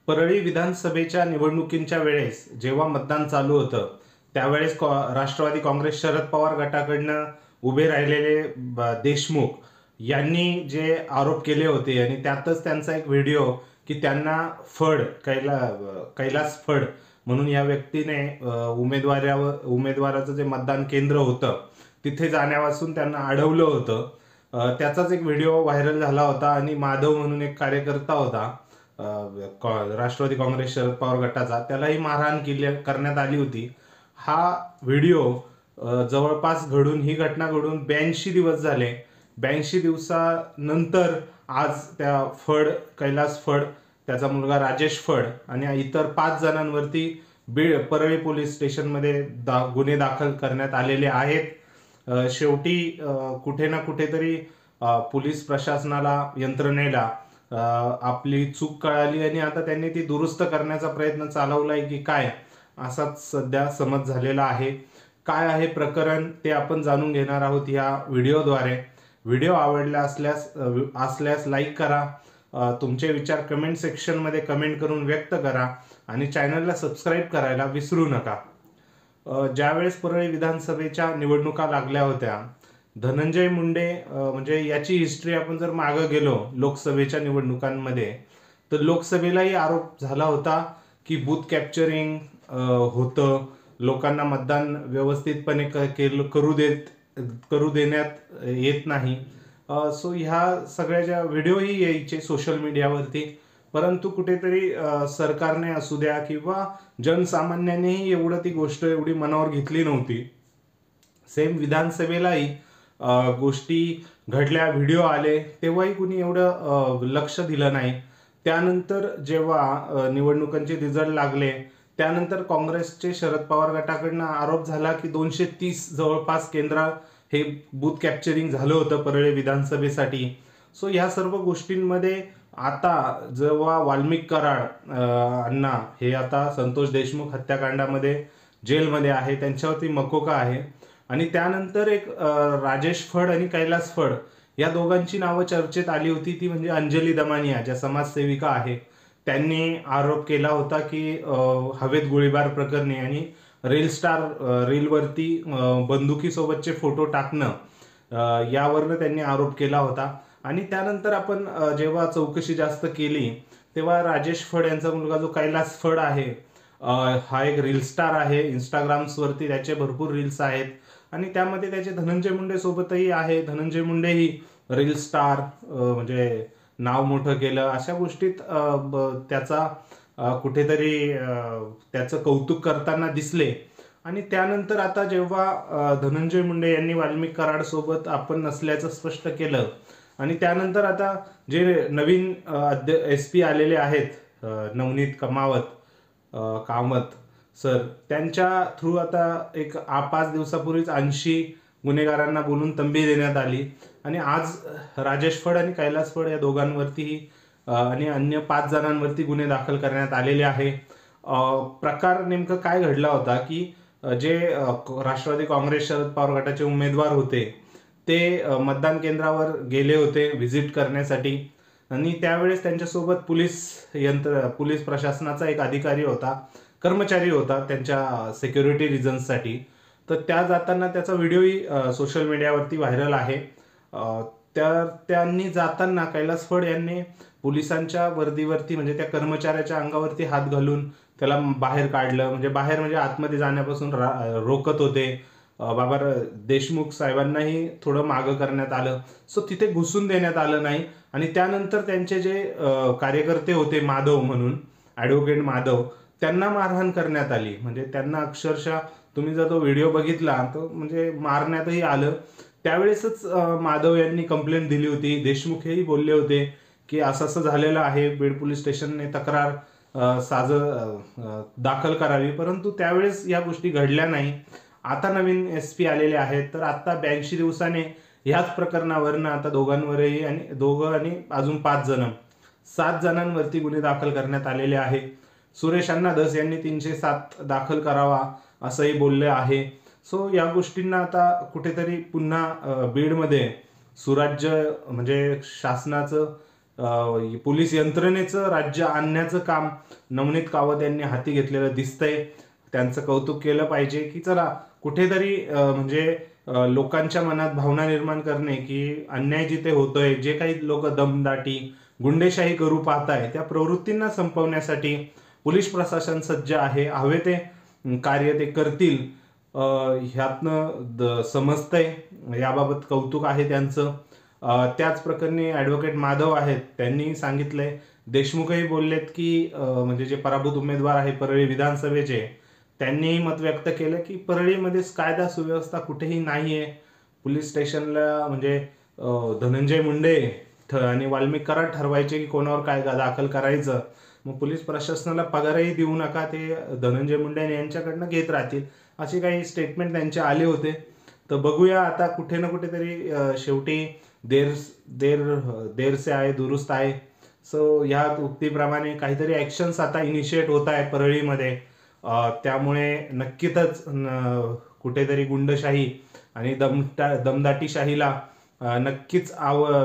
परळी विधानसभेच्या निवडणुकींच्या वेळेस जेव्हा मतदान चालू होतं त्यावेळेस राष्ट्रवादी काँग्रेस शरद पवार गटाकडनं उभे राहिलेले देशमुख यांनी जे आरोप केले होते आणि त्यातच त्यांचा एक व्हिडिओ की त्यांना कैलास फड म्हणून या व्यक्तीने उमेदवाराचं जे मतदान केंद्र होतं तिथे जाण्यापासून त्यांना अडवलं होतं. त्याचाच एक व्हिडिओ व्हायरल झाला होता आणि माधव म्हणून एक कार्यकर्ता होता राष्ट्रवादी काँग्रेस शरद पवार गटाचा, त्यालाही मारहाण करण्यात आली होती. हा व्हिडिओ जवळपास ही घटना घडून 82 दिवस झाले. 82 दिवसानंतर आज त्या कैलास फड, त्याचा मुलगा राजेश फड आणि इतर 5 जणांवरती परळी पोलीस स्टेशनमध्ये गुन्हे दाखल करण्यात आलेले आहेत. शेवटी कुठे ना कुठेतरी पोलीस प्रशासनाला, यंत्रणेला आपली चूक कळाली आणि आता त्यांनी ती दुरुस्त करण्याचा प्रयत्न चालवलाय की काय, असाच सध्या समज झालेला आहे. काय आहे प्रकरण ते आपण जाणून घेणार आहोत या व्हिडिओद्वारे. व्हिडिओ आवडला असल्यास लाईक करा, तुमचे विचार कमेंट सेक्शनमध्ये कमेंट करून व्यक्त करा आणि चॅनलला सबस्क्राईब करायला विसरू नका. ज्यावेळेस परळी विधानसभेच्या निवडणुका लागल्या होत्या, धनंजय मुंडे म्हणजे याची हिस्ट्री आपण जर मागं गेलो लोकसभेच्या निवडणुकांमध्ये, तर लोकसभेलाही आरोप झाला होता की बूथ कॅप्चरिंग होतं, लोकांना मतदान व्यवस्थितपणे करू देण्यात येत नाही. सो ह्या सगळ्या व्हिडिओही यायचे सोशल मीडियावरती, परंतु कुठेतरी सरकारने असू द्या किंवा जनसामान्यांनीही ती गोष्ट एवढी मनावर घेतली नव्हती. सेम विधानसभेलाही गोष्टी घडल्या, व्हिडिओ आले, तेव्हाही कुणी एवढं लक्ष दिलं नाही. त्यानंतर जेव्हा निवडणुकांचे रिझल्ट लागले त्यानंतर काँग्रेसचे शरद पवार गटाकडनं आरोप झाला की 230 जवळपास केंद्र हे बूथ कॅप्चरिंग झालं होतं परळी विधानसभेसाठी. सो ह्या सर्व गोष्टींमध्ये आता जेव्हा वाल्मिक कराड अण्णा हे आता संतोष देशमुख हत्याकांडामध्ये जेलमध्ये आहे, त्यांच्यावरती मकोका आहे, आणि त्यानंतर एक राजेश फड आणि कैलास फड या दोघांची नावं चर्चेत आली होती. ती म्हणजे अंजली दमानिया, ज्या समाजसेविका आहे, त्यांनी आरोप केला होता की हवेत गोळीबार प्रकरणी आणि रीलवरती बंदुकीसोबतचे फोटो टाकणं यावरनं त्यांनी आरोप केला होता. आणि त्यानंतर आपण जेव्हा चौकशी जास्त केली तेव्हा राजेश फड यांचा मुलगा जो कैलास फड आहे, हा एक रील स्टार आहे. इंस्टाग्राम्सवरती त्याचे भरपूर रील्स आहेत आणि त्यामध्ये त्याचे धनंजय मुंडे सोबतही आहे. धनंजय मुंडेही रील स्टार म्हणजे नाव मोठं केलं, अशा गोष्टीत त्याचा कुठेतरी त्याचं कौतुक करताना दिसले. आणि त्यानंतर आता जेव्हा धनंजय मुंडे यांनी वाल्मिक कराड सोबत आपण नसल्याचं स्पष्ट केलं आणि त्यानंतर आता जे नवीन SP आलेले आहेत, नवनीत कामत सर, त्यांच्या थ्रू आता एक 5 दिवसापूर्वीच 80 गुन्हेगारांना बोलून तंबी देण्यात आली आणि आज राजेश फड आणि कैलास फड या दोघांवरतीही आणि अन्य 5 जणांवरती गुन्हे दाखल करण्यात आलेले आहे. प्रकार नेमकं काय घडला होता की जे राष्ट्रवादी काँग्रेस शरद पवार गटाचे उमेदवार होते ते मतदान केंद्रावर गेले होते व्हिजिट करण्यासाठी आणि त्यावेळेस त्यांच्यासोबत पोलीस प्रशासनाचा एक अधिकारी होता, कर्मचारी होता त्यांच्या सिक्युरिटी रिझन्ससाठी. तर त्या जाताना त्याचा व्हिडिओही सोशल मीडियावरती व्हायरल आहे. त्यांनी जाताना कैलास फड यांनी पोलिसांच्या वर्दीवरती म्हणजे त्या कर्मचाऱ्याच्या अंगावरती हात घालून त्याला बाहेर काढलं, म्हणजे आतमध्ये जाण्यापासून रोकत होते. बाबा देशमुख साहेबांनाही थोडं मागं करण्यात आलं. सो तिथे घुसून देण्यात आलं नाही. आणि त्यानंतर त्यांचे जे कार्यकर्ते होते माधव म्हणून, ॲडव्होकेट माधव, त्यांना मारहाण करण्यात आली. म्हणजे त्यांना अक्षरशः तुम्ही जर तो व्हिडिओ बघितला तर म्हणजे मारण्यातही आलं. त्यावेळेसच माधव यांनी कंप्लेंट दिली होती. देशमुख हेही बोलले होते की असं झालेलं आहे, बीड पोलीस स्टेशनने तक्रार दाखल करावी, परंतु त्यावेळेस या गोष्टी घडल्या नाही. आता नवीन SP आलेले आहेत, तर आता 82 दिवसाने ह्याच प्रकरणावरनं आता दोघं आणि अजून 7 जणांवरती गुन्हे दाखल करण्यात आलेले आहे. सुरेश अण्णा धस यांनी 307 दाखल करावा असंही बोलले आहे. सो या गोष्टींना आता कुठेतरी पुन्हा बीडमध्ये सुराज्य म्हणजे शासनाचं पोलीस यंत्रणेचं राज्य आणण्याचं काम नवनीत कावत यांनी हाती घेतलेलं दिसतंय. त्यांचं कौतुक केलं पाहिजे की चला कुठेतरी म्हणजे लोकांच्या मनात भावना निर्माण करणे की अन्याय जिथे होतोय, जे काही लोक दमदाटी गुंडेशाही करू पाहताय, त्या प्रवृत्तींना संपवण्यासाठी पोलीस प्रशासन सज्ज आहे. हवे ते कार्य ते करतील ह्यातनं समजतंय. याबाबत कौतुक आहे त्यांचं. त्याच प्रकरणी ॲडव्होकेट माधव आहेत, त्यांनी सांगितलंय, देशमुखही बोललेत की म्हणजे जे पराभूत उमेदवार आहे परळी विधानसभेचे, त्यांनीही मत व्यक्त केलं की परळीमध्ये कायदा सुव्यवस्था कुठेही नाहीये. पोलीस स्टेशनला म्हणजे धनंजय मुंडे आणि वाल्मिक कराड ठरवायचे की कोणावर काय दाखल करायचं. मग पोलीस प्रशासनाला पगारही देऊ नका, ते धनंजय मुंडे यांच्याकडनं घेत राहतील, असे काही स्टेटमेंट त्यांचे आले होते. तर बघूया आता कुठे ना कुठेतरी शेवटी देर से आए दुरुस्त आहे. सो ह्या उक्तीप्रमाणे काहीतरी ॲक्शन्स आता इनिशिएट होत आहे परळीमध्ये. त्यामुळे नक्कीच कुठेतरी गुंडशाही आणि दमदाटीशाहीला नक्कीच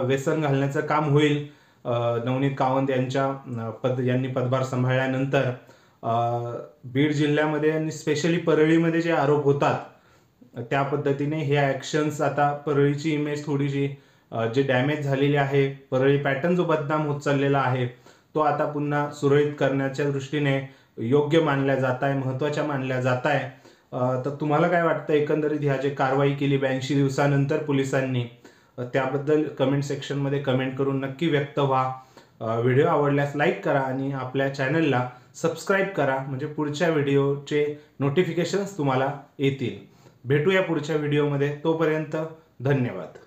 व्यसन घालण्याचं काम होईल. नवनीत कावत यांनी पदभार सांभाळल्यानंतर बीड जिल्ह्यामध्ये आणि स्पेशली परळीमध्ये जे आरोप होतात त्या पद्धतीने हे ॲक्शन्स आता परळीची इमेज थोडीशी जे डॅमेज झालेली आहे, परळी पॅटर्न जो बदनाम होत चाललेला आहे, तो आता पुन्हा सुरळीत करण्याच्या दृष्टीने योग्य मानल्या जात आहे, महत्त्वाच्या मानल्या जात आहे. तर तुम्हाला काय वाटतं एकंदरीत ह्या जे कारवाई केली 82 दिवसानंतर पोलिसांनी, त्याबद्दल कमेंट सेक्शनमध्ये कमेंट करून नक्की व्यक्त व्हा. व्हिडिओ आवडल्यास लाईक करा आणि आपल्या चॅनलला सबस्क्राईब करा, म्हणजे पुढच्या व्हिडिओचे नोटिफिकेशन्स तुम्हाला येतील. भेटूया पुढच्या व्हिडिओमध्ये. तोपर्यंत धन्यवाद.